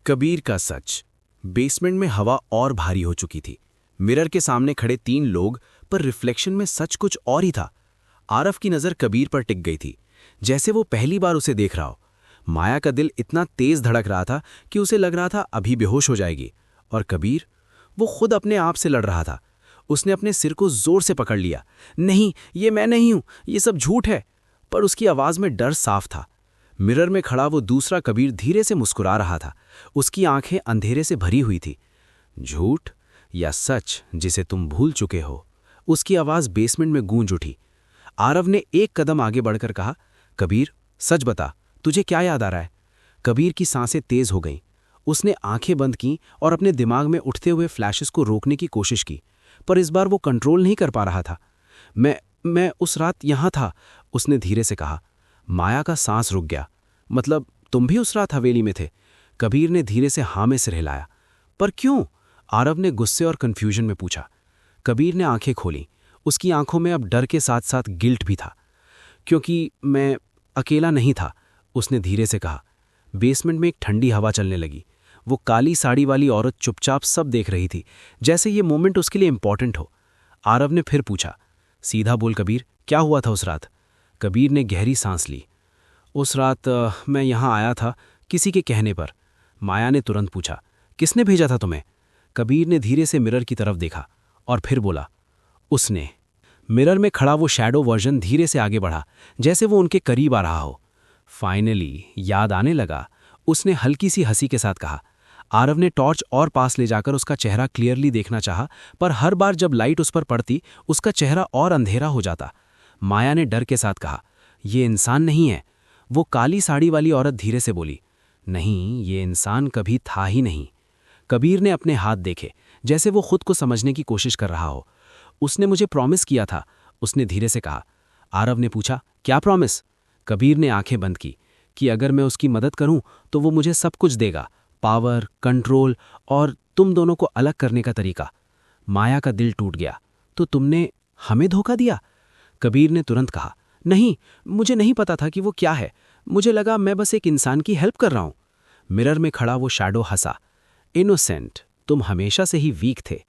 कबीर का सच। बेसमेंट में हवा और भारी हो चुकी थी। मिरर के सामने खड़े 3 लोग, पर रिफ्लेक्शन में सच कुछ और ही था। आरव की नज़र कबीर पर टिक गई थी, जैसे वो पहली बार उसे देख रहा हो। माया का दिल इतना तेज धड़क रहा था कि उसे लग रहा था अभी बेहोश हो जाएगी। और कबीर, वो खुद अपने आप से लड़ रहा था। उसने अपने सिर को जोर से पकड़ लिया। नहीं, ये मैं नहीं हूं, ये सब झूठ है। पर उसकी आवाज़ में डर साफ था। मिरर में खड़ा वो दूसरा कबीर धीरे से मुस्कुरा रहा था। उसकी आंखें अंधेरे से भरी हुई थी। झूठ या सच जिसे तुम भूल चुके हो? उसकी आवाज़ बेसमेंट में गूंज उठी। आरव ने एक कदम आगे बढ़कर कहा, कबीर, सच बता, तुझे क्या याद आ रहा है? कबीर की सांसें तेज हो गईं। उसने आंखें बंद कीं और अपने दिमाग में उठते हुए फ्लैशेस को रोकने की कोशिश की, पर इस बार वो कंट्रोल नहीं कर पा रहा था। मैं उस रात यहां था, उसने धीरे से कहा। माया का सांस रुक गया। मतलब तुम भी उस रात हवेली में थे? कबीर ने धीरे से हाँ में सिर हिलाया। पर क्यों? आरव ने गुस्से और कंफ्यूजन में पूछा। कबीर ने आंखें खोली। उसकी आंखों में अब डर के साथ साथ गिल्ट भी था। क्योंकि मैं अकेला नहीं था, उसने धीरे से कहा। बेसमेंट में एक ठंडी हवा चलने लगी। वो काली साड़ी वाली औरत चुपचाप सब देख रही थी, जैसे ये मोमेंट उसके लिए इंपॉर्टेंट हो। आरव ने फिर पूछा, सीधा बोल कबीर, क्या हुआ था उस रात? कबीर ने गहरी सांस ली। उस रात मैं यहाँ आया था किसी के कहने पर। माया ने तुरंत पूछा, किसने भेजा था तुम्हें? कबीर ने धीरे से मिरर की तरफ देखा और फिर बोला, उसने। मिरर में खड़ा वो शैडो वर्जन धीरे से आगे बढ़ा, जैसे वो उनके करीब आ रहा हो। फाइनली याद आने लगा, उसने हल्की सी हंसी के साथ कहा। आरव ने टॉर्च और पास ले जाकर उसका चेहरा क्लियरली देखना चाहा, पर हर बार जब लाइट उस पर पड़ती, उसका चेहरा और अंधेरा हो जाता। माया ने डर के साथ कहा, ये इंसान नहीं है। वो काली साड़ी वाली औरत धीरे से बोली, नहीं, ये इंसान कभी था ही नहीं। कबीर ने अपने हाथ देखे, जैसे वो खुद को समझने की कोशिश कर रहा हो। उसने मुझे प्रॉमिस किया था, उसने धीरे से कहा। आरव ने पूछा, क्या प्रॉमिस? कबीर ने आंखें बंद की, कि अगर मैं उसकी मदद करूं तो वो मुझे सब कुछ देगा, पावर, कंट्रोल और तुम दोनों को अलग करने का तरीका। माया का दिल टूट गया। तो तुमने हमें धोखा दिया? कबीर ने तुरंत कहा, नहीं, मुझे नहीं पता था कि वो क्या है। मुझे लगा मैं बस एक इंसान की हेल्प कर रहा हूं। मिरर में खड़ा वो शैडो हंसा। इनोसेंट, तुम हमेशा से ही वीक थे।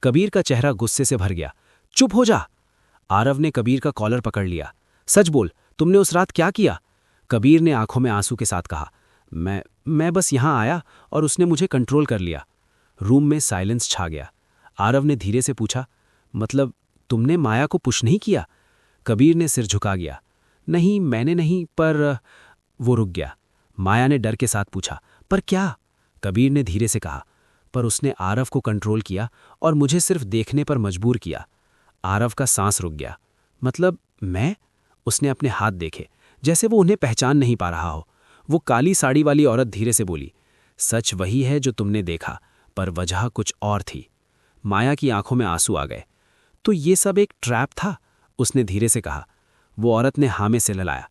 कबीर का चेहरा गुस्से से भर गया। चुप हो जा। आरव ने कबीर का कॉलर पकड़ लिया। सच बोल, तुमने उस रात क्या किया? कबीर ने आंखों में आंसू के साथ कहा, मैं बस यहां आया और उसने मुझे कंट्रोल कर लिया। रूम में साइलेंस छा गया। आरव ने धीरे से पूछा, मतलब तुमने माया को पुश नहीं किया? कबीर ने सिर झुका गया। नहीं, मैंने नहीं, पर वो रुक गया। माया ने डर के साथ पूछा, पर क्या? कबीर ने धीरे से कहा, पर उसने आरव को कंट्रोल किया और मुझे सिर्फ देखने पर मजबूर किया। आरव का सांस रुक गया। मतलब मैं? उसने अपने हाथ देखे, जैसे वो उन्हें पहचान नहीं पा रहा हो। वो काली साड़ी वाली औरत धीरे से बोली, सच वही है जो तुमने देखा, पर वजह कुछ और थी। माया की आंखों में आंसू आ गए। तो ये सब एक ट्रैप था? उसने धीरे से कहा। वो औरत ने हाँ में सिर हिलाया।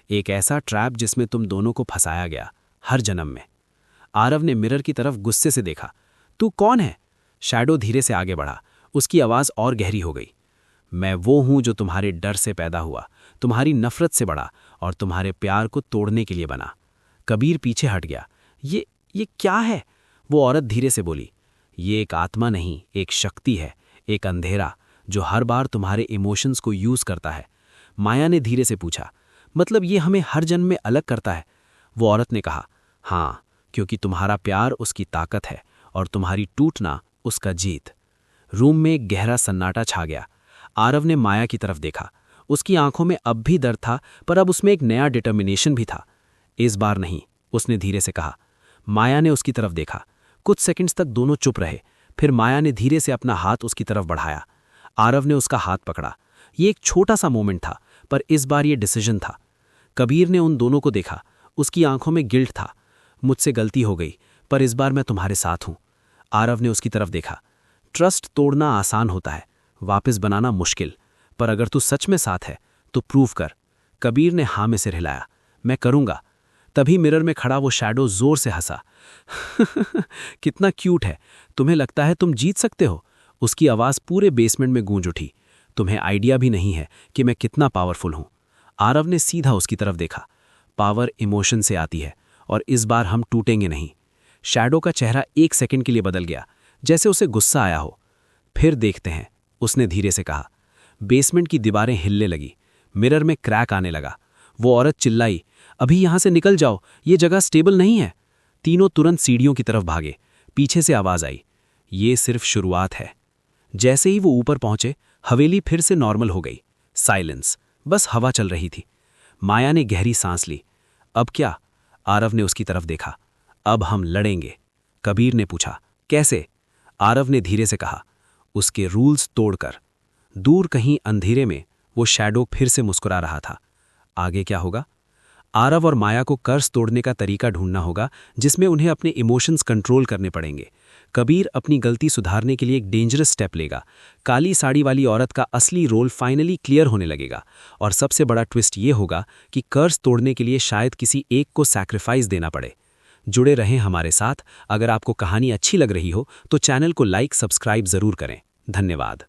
एक ऐसा ट्रैप जिसमें तुम दोनों को फंसाया गया, हर जन्म में। आरव ने मिरर की तरफ गुस्से से देखा। तू कौन है? शैडो धीरे से आगे बढ़ा। उसकी आवाज़ और गहरी हो गई। मैं वो हूं जो तुम्हारे डर से पैदा हुआ, तुम्हारी नफरत से बड़ा और तुम्हारे प्यार को तोड़ने के लिए बना। कबीर पीछे हट गया। ये क्या है? वो औरत धीरे से बोली, ये एक आत्मा नहीं, एक शक्ति है, एक अंधेरा जो हर बार तुम्हारे इमोशंस को यूज करता है। माया ने धीरे से पूछा, मतलब ये हमें हर जन्म में अलग करता है? वो औरत ने कहा, हाँ, क्योंकि तुम्हारा प्यार उसकी ताकत है और तुम्हारी टूटना उसका जीत। रूम में एक गहरा सन्नाटा छा गया। आरव ने माया की तरफ देखा। उसकी आंखों में अब भी दर्द था, पर अब उसमें एक नया डिटर्मिनेशन भी था। इस बार नहीं, उसने धीरे से कहा। माया ने उसकी तरफ देखा। कुछ सेकंड्स तक दोनों चुप रहे। फिर माया ने धीरे से अपना हाथ उसकी तरफ बढ़ाया। आरव ने उसका हाथ पकड़ा। ये एक छोटा सा मोमेंट था, पर इस बार ये डिसीजन था। कबीर ने उन दोनों को देखा। उसकी आंखों में गिल्ट था। मुझसे गलती हो गई, पर इस बार मैं तुम्हारे साथ हूं। आरव ने उसकी तरफ देखा। ट्रस्ट तोड़ना आसान होता है, वापस बनाना मुश्किल। पर अगर तू सच में साथ है तो प्रूव कर। कबीर ने हाँ में सिर हिलाया। मैं करूंगा। तभी मिरर में खड़ा वो शैडो जोर से हंसा। कितना क्यूट है। तुम्हें लगता है तुम जीत सकते हो? उसकी आवाज़ पूरे बेसमेंट में गूंज उठी। तुम्हें आइडिया भी नहीं है कि मैं कितना पावरफुल हूं। आरव ने सीधा उसकी तरफ देखा। पावर इमोशन से आती है और इस बार हम टूटेंगे नहीं। शैडो का चेहरा 1 सेकंड के लिए बदल गया, जैसे उसे गुस्सा आया हो। फिर देखते हैं, उसने धीरे से कहा। बेसमेंट की दीवारें हिलने लगी, मिरर में क्रैक आने लगा। वो औरत चिल्लाई, अभी यहां से निकल जाओ, ये जगह स्टेबल नहीं है। तीनों तुरंत सीढ़ियों की तरफ भागे। पीछे से आवाज आई, ये सिर्फ शुरुआत है। जैसे ही वो ऊपर पहुंचे, हवेली फिर से नॉर्मल हो गई। साइलेंस, बस हवा चल रही थी। माया ने गहरी सांस ली। अब क्या? आरव ने उसकी तरफ देखा। अब हम लड़ेंगे। कबीर ने पूछा, कैसे? आरव ने धीरे से कहा, उसके रूल्स तोड़कर। दूर कहीं अंधेरे में वो शैडो फिर से मुस्कुरा रहा था। आगे क्या होगा? आरव और माया को कर्ज तोड़ने का तरीका ढूंढना होगा, जिसमें उन्हें अपने इमोशंस कंट्रोल करने पड़ेंगे। कबीर अपनी गलती सुधारने के लिए एक डेंजरस स्टेप लेगा। काली साड़ी वाली औरत का असली रोल फाइनली क्लियर होने लगेगा। और सबसे बड़ा ट्विस्ट ये होगा कि कर्ज तोड़ने के लिए शायद किसी एक को सैक्रिफाइस देना पड़े। जुड़े रहें हमारे साथ। अगर आपको कहानी अच्छी लग रही हो तो चैनल को लाइक सब्सक्राइब जरूर करें। धन्यवाद।